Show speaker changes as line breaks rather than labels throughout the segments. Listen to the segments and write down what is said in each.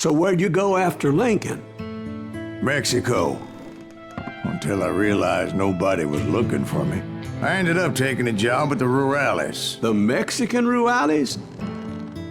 So where'd you go after Lincoln?
Mexico. Until I realized nobody was looking for me. I ended up taking a job at the Rurales.
The Mexican Rurales?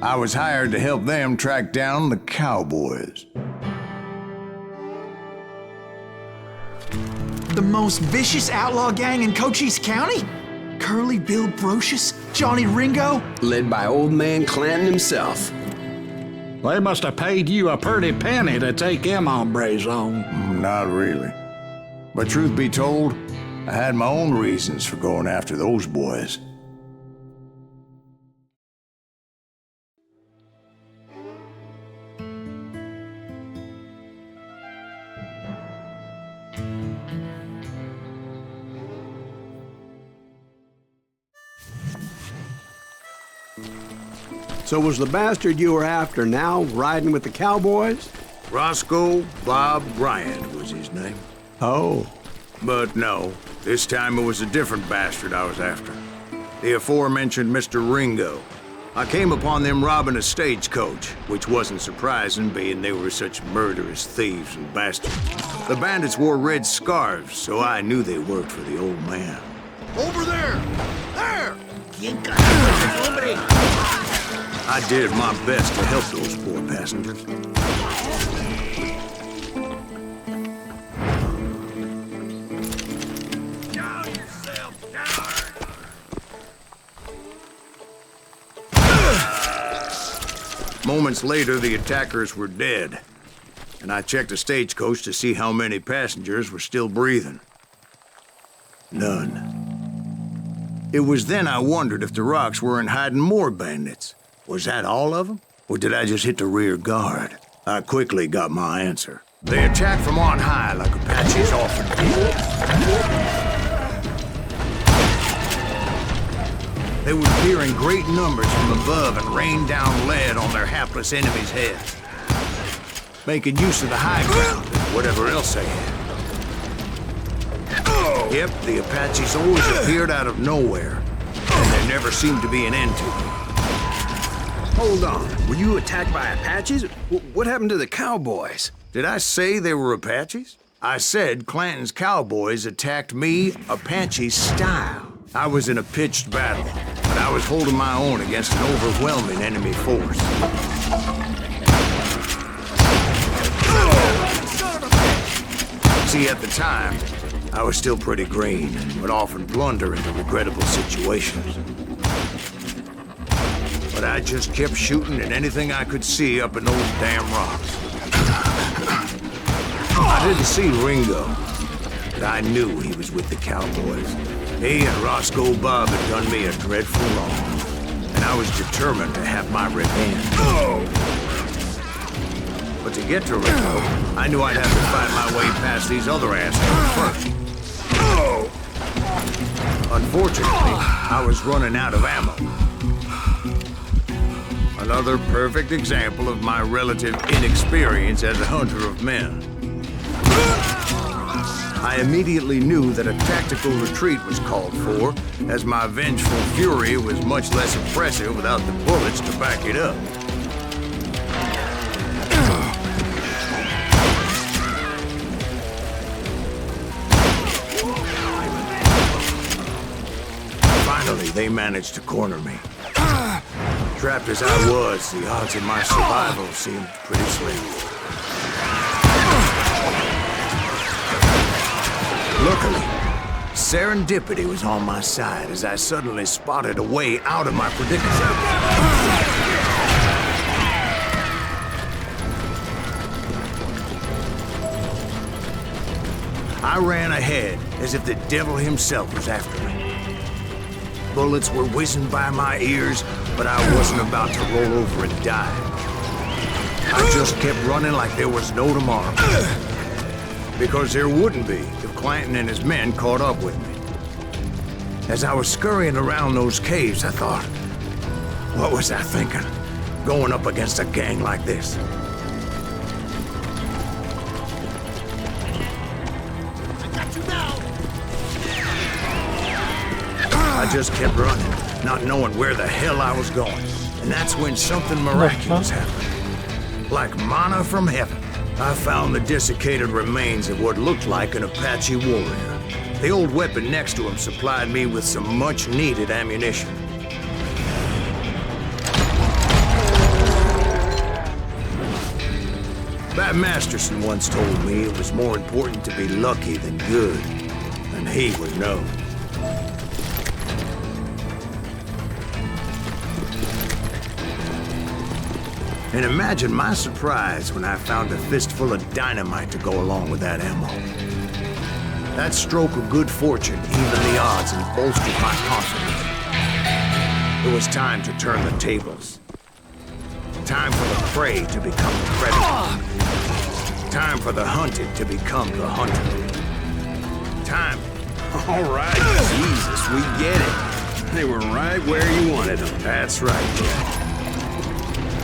I was hired to help them track down the cowboys.
The most vicious outlaw gang in Cochise County? Curly Bill Brocious? Johnny Ringo?
Led by old man Clanton himself.
They must have paid you a pretty penny to take them hombres on.
Not really. But truth be told, I had my own reasons for going after those boys.
So was the bastard you were after now riding with the cowboys?
Roscoe Bob Bryant was his name.
Oh.
But no, this time it was a different bastard I was after. The aforementioned Mr. Ringo. I came upon them robbing a stagecoach, which wasn't surprising, being they were such murderous thieves and bastards. The bandits wore red scarves, so I knew they worked for the old man.
Over there! There!
I did my best to help those poor passengers. Moments later, the attackers were dead, and I checked the stagecoach to see how many passengers were still breathing. None. It was then I wondered if the rocks weren't hiding more bandits. Was that all of them? Or did I just hit the rear guard? I quickly got my answer. They attacked from on high like Apaches often do. They would appear in great numbers from above and rain down lead on their hapless enemies' heads, making use of the high ground and whatever else they had. Yep, the Apaches always appeared out of nowhere, and there never seemed to be an end to them.
Hold on, were you attacked by Apaches? What happened to the cowboys?
Did I say they were Apaches? I said Clanton's cowboys attacked me Apache style. I was in a pitched battle, but I was holding my own against an overwhelming enemy force. See, at the time, I was still pretty green and would often blunder into regrettable situations. But I just kept shooting at anything I could see up in those damn rocks. I didn't see Ringo, but I knew he was with the cowboys. He and Roscoe Bob had done me a dreadful wrong, and I was determined to have my revenge. But to get to Ringo, I knew I'd have to find my way past these other assholes first. Unfortunately, I was running out of ammo. Another perfect example of my relative inexperience as a hunter of men. I immediately knew that a tactical retreat was called for, as my vengeful fury was much less impressive without the bullets to back it up. Finally, they managed to corner me. Trapped as I was, the odds of my survival seemed pretty slim. Luckily, serendipity was on my side as I suddenly spotted a way out of my predicament. I ran ahead as if the devil himself was after me. Bullets were whizzing by my ears, but I wasn't about to roll over and die. I just kept running like there was no tomorrow. Because there wouldn't be if Clanton and his men caught up with me. As I was scurrying around those caves, I thought, what was I thinking? Going up against a gang like this?
I got you now!
I just kept running, not knowing where the hell I was going. And that's when something miraculous happened. Like manna from heaven, I found the desiccated remains of what looked like an Apache warrior. The old weapon next to him supplied me with some much-needed ammunition. Bat Masterson once told me it was more important to be lucky than good, and he would know. And imagine my surprise when I found a fistful of dynamite to go along with that ammo. That stroke of good fortune evened the odds and bolstered my confidence. It was time to turn the tables. Time for the prey to become the predator. Time for the hunted to become the hunter. Time.
All right, Jesus, we get it. They were right where you wanted them.
That's right, Jack.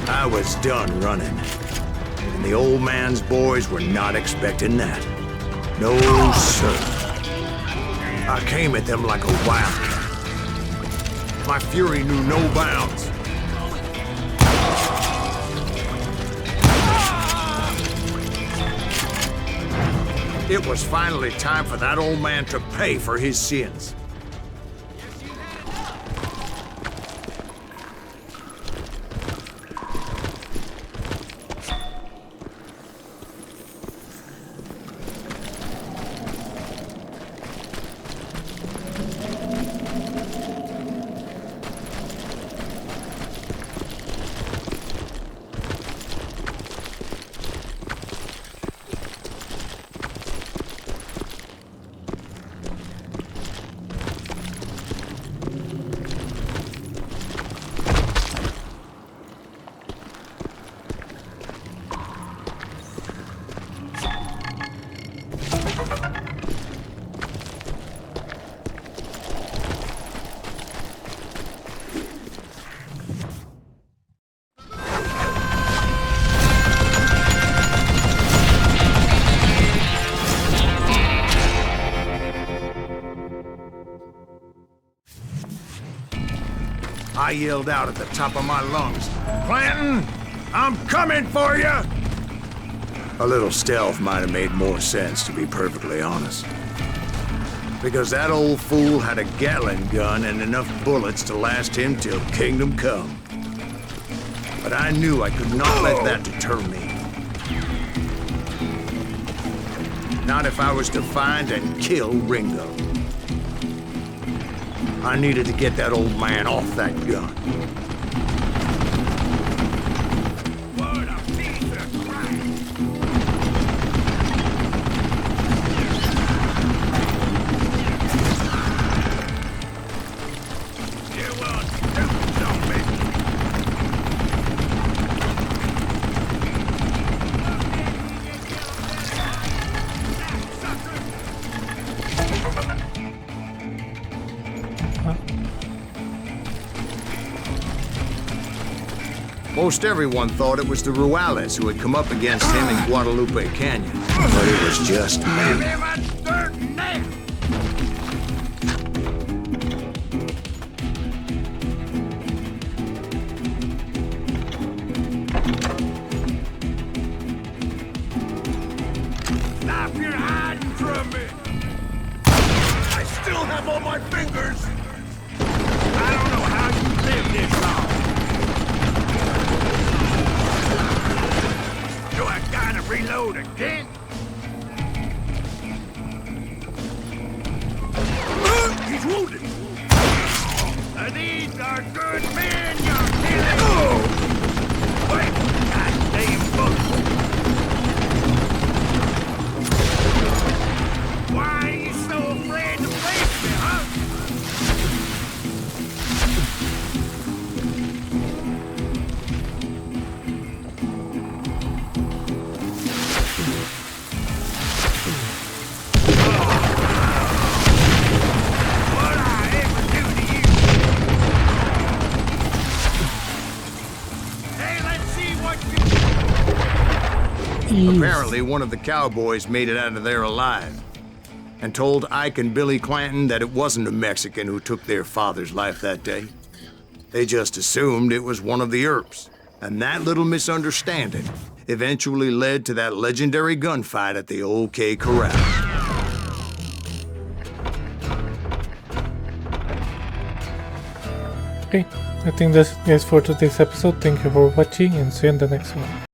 I was done running. And the old man's boys were not expecting that. No, sir. I came at them like a wildcat. My fury knew no bounds. It was finally time for that old man to pay for his sins. I yelled out at the top of my lungs, "Clanton, I'm coming for you!" A little stealth might have made more sense, to be perfectly honest. Because that old fool had a Gatling gun and enough bullets to last him till kingdom come. But I knew I could not let that deter me. Not if I was to find and kill Ringo. I needed to get that old man off that gun. What a piece of crap! You won't do something. Most everyone thought it was the Ruales who had come up against him in Guadalupe Canyon, but it was just me. Stop your hiding from me! I still have all my fingers! I don't know how you live this long. Do I gotta reload again? He's wounded! These are good men you're killing! Wait! Goddamn bullets! Why are you so afraid to face me, huh? Apparently, one of the cowboys made it out of there alive and told Ike and Billy Clanton that it wasn't a Mexican who took their father's life that day. They just assumed it was one of the Earps, and that little misunderstanding eventually led to that legendary gunfight at the OK Corral.
Okay, I think that's it guys for today's episode. Thank you for watching and see you in the next one.